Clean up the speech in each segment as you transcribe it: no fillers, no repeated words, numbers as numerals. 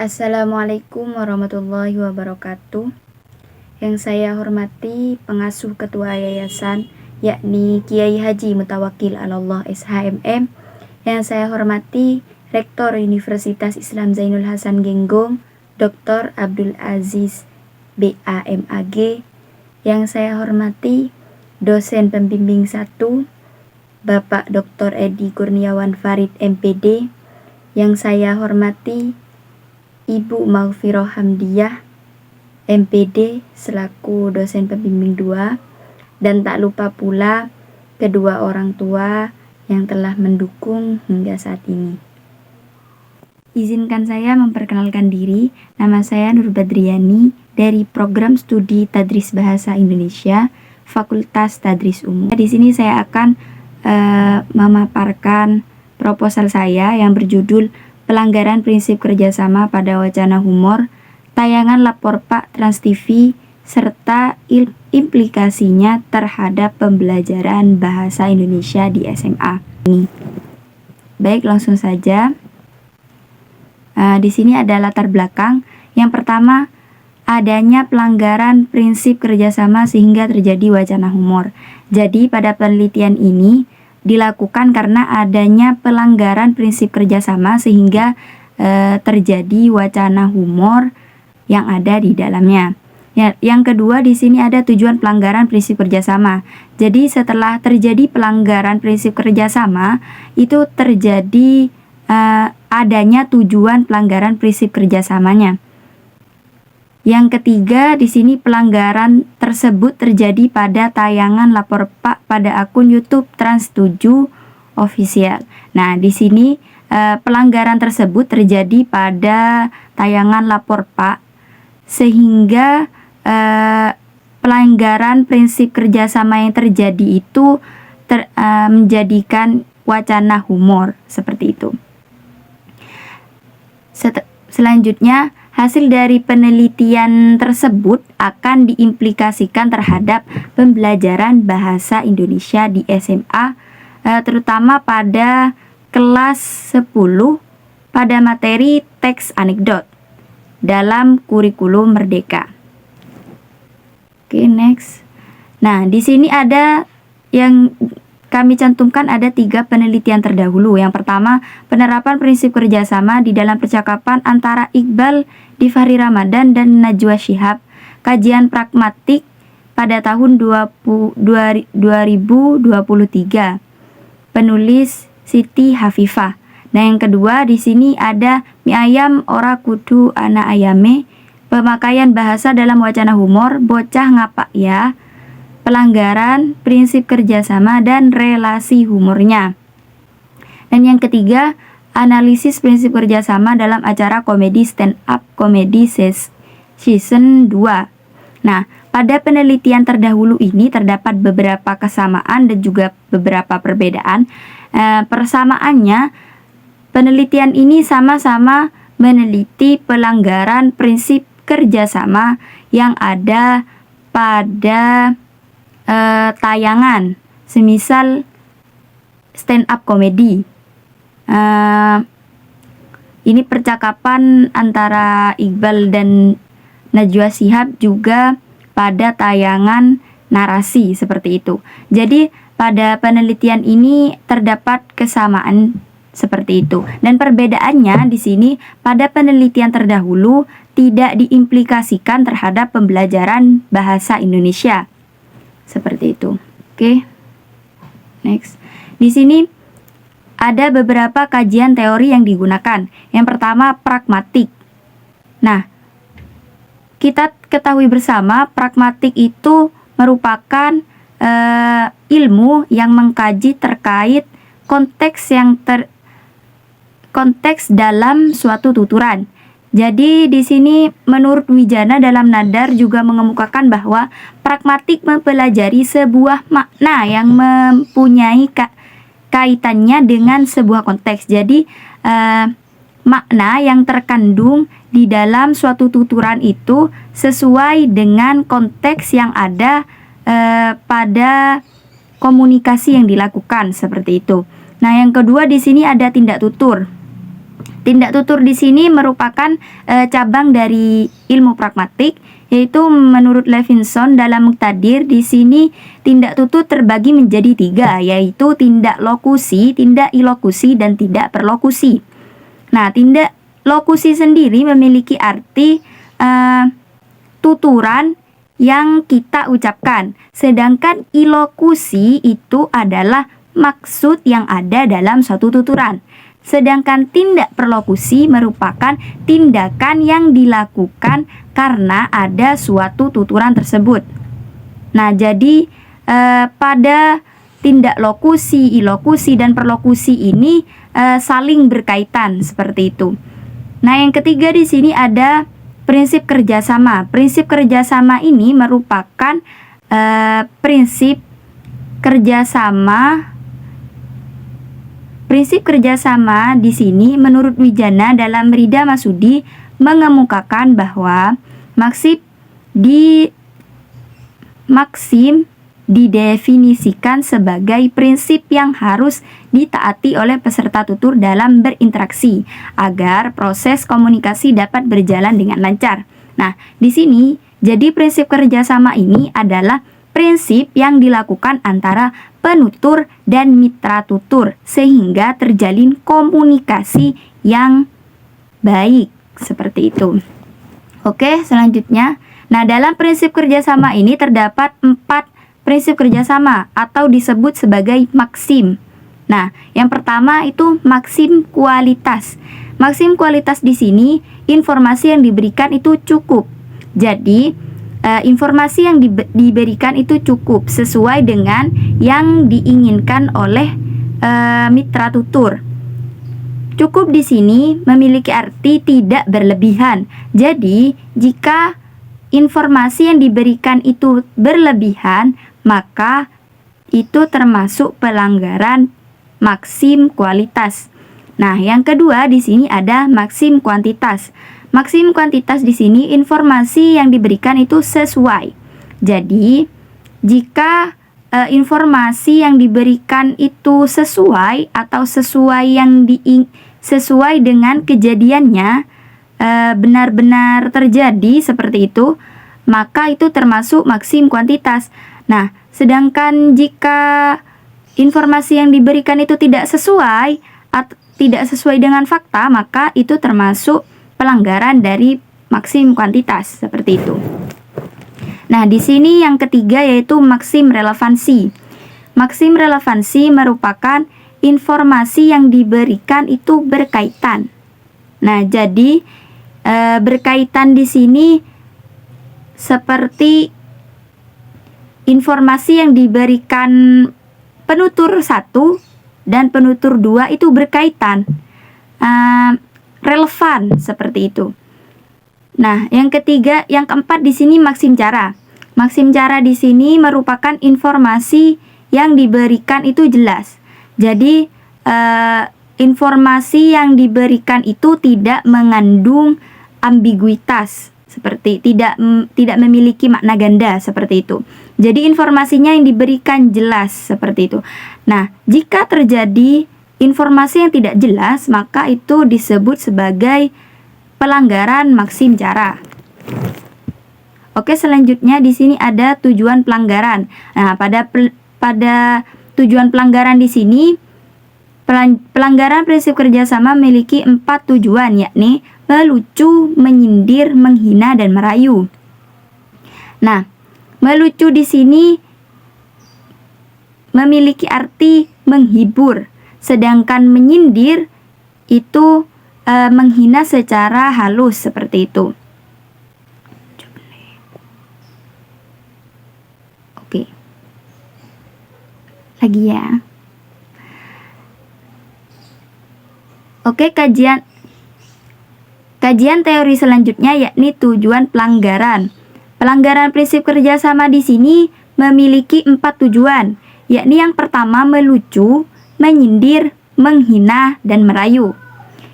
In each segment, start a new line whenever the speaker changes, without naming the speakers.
Assalamualaikum warahmatullahi wabarakatuh. Yang saya hormati pengasuh ketua yayasan, yakni Kiai Haji Mutawakil Alallah SHMM. Yang saya hormati Rektor Universitas Islam Zainul Hasan Genggong, Dr. Abdul Aziz BAMAG. Yang saya hormati dosen pembimbing 1, Bapak Dr. Edi Kurniawan Farid MPD. Yang saya hormati Ibu Maghfirah Hamdiyah MPD selaku dosen pembimbing 2, dan tak lupa pula kedua orang tua yang telah mendukung hingga saat ini. Izinkan saya memperkenalkan diri. Nama saya Nur Badriani dari Program Studi Tadris Bahasa Indonesia, Fakultas Tadris Umum. Di sini saya akan memaparkan proposal saya yang berjudul Pelanggaran Prinsip Kerjasama pada Wacana Humor, tayangan lapor Pak Trans TV, serta implikasinya terhadap pembelajaran bahasa Indonesia di SMA. Baik, langsung saja. Di sini ada latar belakang. Yang pertama, adanya pelanggaran prinsip kerjasama sehingga terjadi wacana humor. Jadi pada penelitian ini dilakukan karena adanya pelanggaran prinsip kerjasama sehingga terjadi wacana humor yang ada di dalamnya. Yang kedua, di sini ada tujuan pelanggaran prinsip kerjasama. Jadi setelah terjadi pelanggaran prinsip kerjasama, itu terjadi adanya tujuan pelanggaran prinsip kerjasamanya. Yang ketiga, di sini pelanggaran tersebut terjadi pada tayangan lapor Pak pada akun YouTube Trans 7 Official. Nah, di sini pelanggaran tersebut terjadi pada tayangan lapor Pak sehingga pelanggaran prinsip kerjasama yang terjadi itu menjadikan wacana humor seperti itu. Selanjutnya, hasil dari penelitian tersebut akan diimplikasikan terhadap pembelajaran bahasa Indonesia di SMA, terutama pada kelas 10 pada materi teks anekdot dalam kurikulum Merdeka. Oke, next. Nah, di sini ada yang kami cantumkan, ada 3 penelitian terdahulu. Yang pertama, penerapan prinsip kerjasama di dalam percakapan antara Iqbal Difahri Ramadan dan Najwa Shihab. Kajian pragmatik pada tahun 2023. Penulis Siti Hafifah. Nah, yang kedua di sini ada mie ayam ora kudu ana ayame. Pemakaian bahasa dalam wacana humor, bocah ngapak ya. Pelanggaran prinsip kerjasama dan relasi humornya. Dan yang ketiga, analisis prinsip kerjasama dalam acara komedi stand up comedy season 2. Nah, pada penelitian terdahulu ini terdapat beberapa kesamaan dan juga beberapa perbedaan. Persamaannya, penelitian ini sama-sama meneliti pelanggaran prinsip kerjasama yang ada pada tayangan, semisal stand up comedy. Ini percakapan antara Iqbal dan Najwa Shihab juga pada tayangan narasi seperti itu. Jadi pada penelitian ini terdapat kesamaan seperti itu. Dan perbedaannya di sini pada penelitian terdahulu tidak diimplikasikan terhadap pembelajaran bahasa Indonesia. Seperti itu. Oke. Next. Di sini ada beberapa kajian teori yang digunakan. Yang pertama, pragmatik. Nah, kita ketahui bersama pragmatik itu merupakan ilmu yang mengkaji terkait konteks dalam suatu tuturan. Jadi di sini menurut Wijana dalam Nadar juga mengemukakan bahwa pragmatik mempelajari sebuah makna yang mempunyai kaitannya dengan sebuah konteks. Jadi makna yang terkandung di dalam suatu tuturan itu sesuai dengan konteks yang ada pada komunikasi yang dilakukan seperti itu. Nah, yang kedua di sini ada tindak tutur. Tindak tutur di sini merupakan cabang dari ilmu pragmatik, yaitu menurut Levinson dalam Muqtadir di sini tindak tutur terbagi menjadi 3, yaitu tindak lokusi, tindak ilokusi, dan tindak perlokusi. Nah, tindak lokusi sendiri memiliki arti tuturan yang kita ucapkan, sedangkan ilokusi itu adalah maksud yang ada dalam suatu tuturan. Sedangkan tindak perlokusi merupakan tindakan yang dilakukan karena ada suatu tuturan tersebut. Nah, jadi pada tindak lokusi, ilokusi, dan perlokusi ini saling berkaitan seperti itu. Nah, yang ketiga di sini ada prinsip kerjasama. Prinsip kerjasama ini merupakan prinsip kerjasama. Prinsip kerjasama di sini menurut Wijana dalam Rida Masudi mengemukakan bahwa maksim didefinisikan sebagai prinsip yang harus ditaati oleh peserta tutur dalam berinteraksi agar proses komunikasi dapat berjalan dengan lancar. Nah, di sini jadi prinsip kerjasama ini adalah prinsip yang dilakukan antara penutur dan mitra tutur sehingga terjalin komunikasi yang baik seperti itu. Oke, selanjutnya. Nah, dalam prinsip kerjasama ini terdapat 4 prinsip kerjasama atau disebut sebagai maksim. Nah, yang pertama itu maksim kualitas. Maksim kualitas di sini informasi yang diberikan itu cukup. Jadi informasi yang diberikan itu cukup sesuai dengan yang diinginkan oleh mitra tutur. Cukup di sini memiliki arti tidak berlebihan. Jadi, jika informasi yang diberikan itu berlebihan, maka itu termasuk pelanggaran maksim kualitas. Nah, yang kedua di sini ada maksim kuantitas. Maksim kuantitas di sini informasi yang diberikan itu sesuai. Jadi, jika informasi yang diberikan itu sesuai atau sesuai dengan kejadiannya, benar-benar terjadi seperti itu, maka itu termasuk maksim kuantitas. Nah, sedangkan jika informasi yang diberikan itu tidak sesuai atau tidak sesuai dengan fakta, maka itu termasuk pelanggaran dari maksim kuantitas seperti itu. Nah, di sini yang ketiga yaitu maksim relevansi. Maksim relevansi merupakan informasi yang diberikan itu berkaitan. Nah, jadi berkaitan di sini seperti informasi yang diberikan penutur 1 dan penutur 2 itu berkaitan. Relevan seperti itu. Nah, yang keempat di sini maksim cara. Maksim cara di sini merupakan informasi yang diberikan itu jelas. Jadi informasi yang diberikan itu tidak mengandung ambiguitas, seperti tidak memiliki makna ganda seperti itu. Jadi informasinya yang diberikan jelas seperti itu. Nah, jika terjadi informasi yang tidak jelas, maka itu disebut sebagai pelanggaran maksim cara. Oke, selanjutnya di sini ada tujuan pelanggaran. Nah, pada tujuan pelanggaran di sini pelanggaran prinsip kerjasama memiliki 4 tujuan, yakni melucu, menyindir, menghina, dan merayu. Nah, melucu di sini memiliki arti menghibur. Sedangkan menyindir itu menghina secara halus seperti itu. Oke. Lagi ya. Oke, kajian teori selanjutnya yakni tujuan pelanggaran. Pelanggaran prinsip kerjasama di sini memiliki 4 tujuan, yakni yang pertama melucu, menyindir, menghina, dan merayu.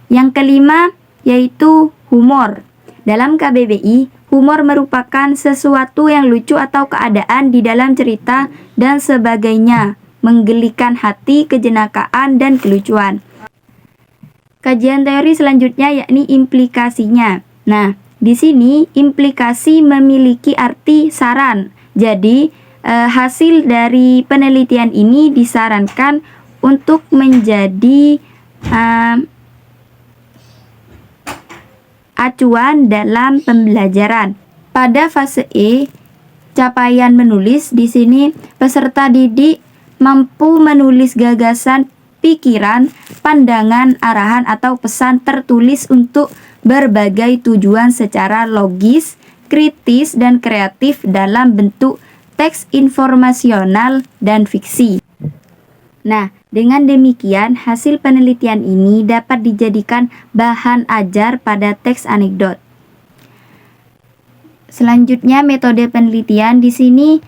Yang kelima yaitu humor. Dalam KBBI, humor merupakan sesuatu yang lucu atau keadaan di dalam cerita dan sebagainya, menggelikan hati, kejenakaan, dan kelucuan. kajian teori selanjutnya yakni implikasinya. Nah, di sini implikasi memiliki arti saran. Jadi, hasil dari penelitian ini disarankan untuk menjadi acuan dalam pembelajaran. Pada fase E, capaian menulis, di sini peserta didik mampu menulis gagasan, pikiran, pandangan, arahan, atau pesan tertulis untuk berbagai tujuan secara logis, kritis, dan kreatif dalam bentuk teks informasional dan fiksi. Nah, dengan demikian hasil penelitian ini dapat dijadikan bahan ajar pada teks anekdot. Selanjutnya metode penelitian. Di sini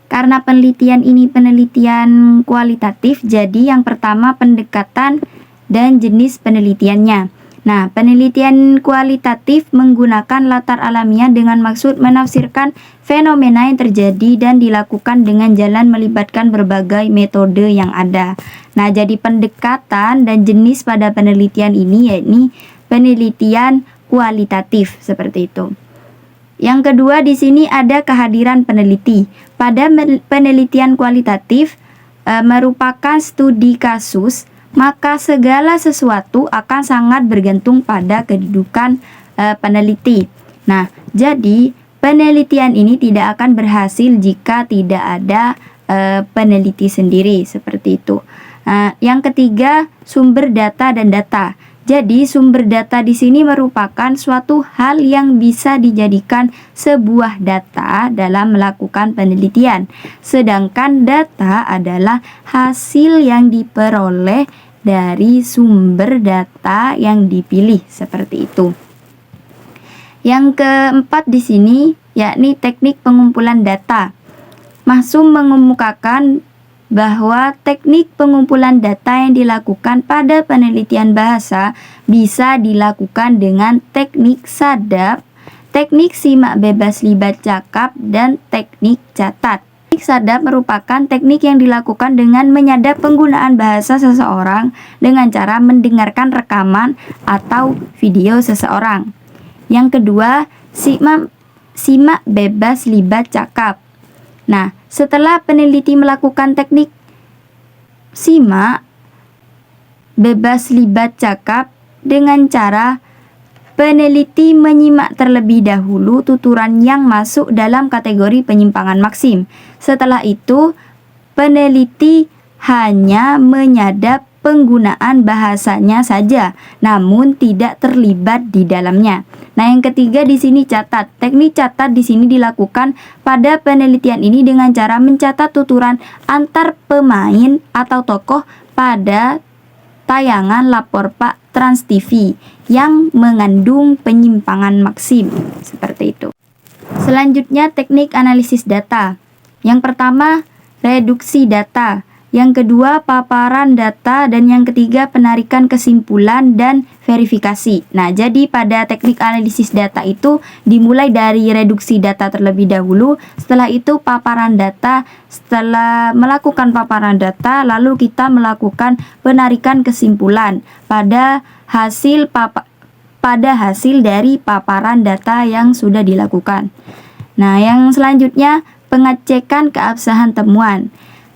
karena penelitian ini penelitian kualitatif, jadi yang pertama pendekatan dan jenis penelitiannya. Nah, penelitian kualitatif menggunakan latar alamiah dengan maksud menafsirkan fenomena yang terjadi dan dilakukan dengan jalan melibatkan berbagai metode yang ada. Nah, jadi pendekatan dan jenis pada penelitian ini yakni penelitian kualitatif seperti itu. Yang kedua di sini ada kehadiran peneliti. Pada penelitian kualitatif merupakan studi kasus, maka segala sesuatu akan sangat bergantung pada kedudukan peneliti. Nah, jadi penelitian ini tidak akan berhasil jika tidak ada peneliti sendiri seperti itu. Yang ketiga, sumber data dan data. Jadi sumber data di sini merupakan suatu hal yang bisa dijadikan sebuah data dalam melakukan penelitian. Sedangkan data adalah hasil yang diperoleh dari sumber data yang dipilih seperti itu. Yang keempat di sini yakni teknik pengumpulan data. Maksum mengemukakan bahwa teknik pengumpulan data yang dilakukan pada penelitian bahasa bisa dilakukan dengan teknik sadap, teknik simak bebas libat cakap, dan teknik catat. Teknik sadap merupakan teknik yang dilakukan dengan menyadap penggunaan bahasa seseorang dengan cara mendengarkan rekaman atau video seseorang. Yang kedua, simak bebas libat cakap. Nah, setelah peneliti melakukan teknik simak bebas libat cakap dengan cara peneliti menyimak terlebih dahulu tuturan yang masuk dalam kategori penyimpangan maksim. Setelah itu, peneliti hanya menyadap penggunaan bahasanya saja, namun tidak terlibat di dalamnya. Nah, yang ketiga di sini catat. Teknik catat di sini dilakukan pada penelitian ini dengan cara mencatat tuturan antar pemain atau tokoh pada tayangan lapor Pak Trans TV yang mengandung penyimpangan maksim seperti itu. Selanjutnya teknik analisis data. Yang pertama, reduksi data. Yang kedua, paparan data, dan yang ketiga, penarikan kesimpulan dan verifikasi. Nah, jadi pada teknik analisis data itu dimulai dari reduksi data terlebih dahulu, setelah itu paparan data, setelah melakukan paparan data, lalu kita melakukan penarikan kesimpulan pada hasil dari paparan data yang sudah dilakukan. Nah, yang selanjutnya, pengecekan keabsahan temuan.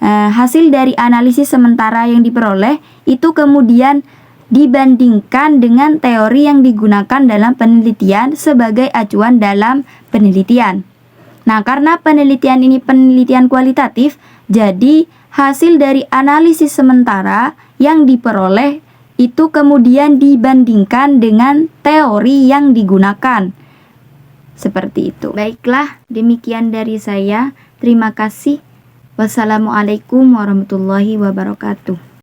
Hasil dari analisis sementara yang diperoleh itu kemudian dibandingkan dengan teori yang digunakan dalam penelitian sebagai acuan dalam penelitian. Nah, karena penelitian ini penelitian kualitatif, jadi hasil dari analisis sementara yang diperoleh itu kemudian dibandingkan dengan teori yang digunakan. Seperti itu. Baiklah, demikian dari saya. Terima kasih. Wassalamualaikum warahmatullahi wabarakatuh.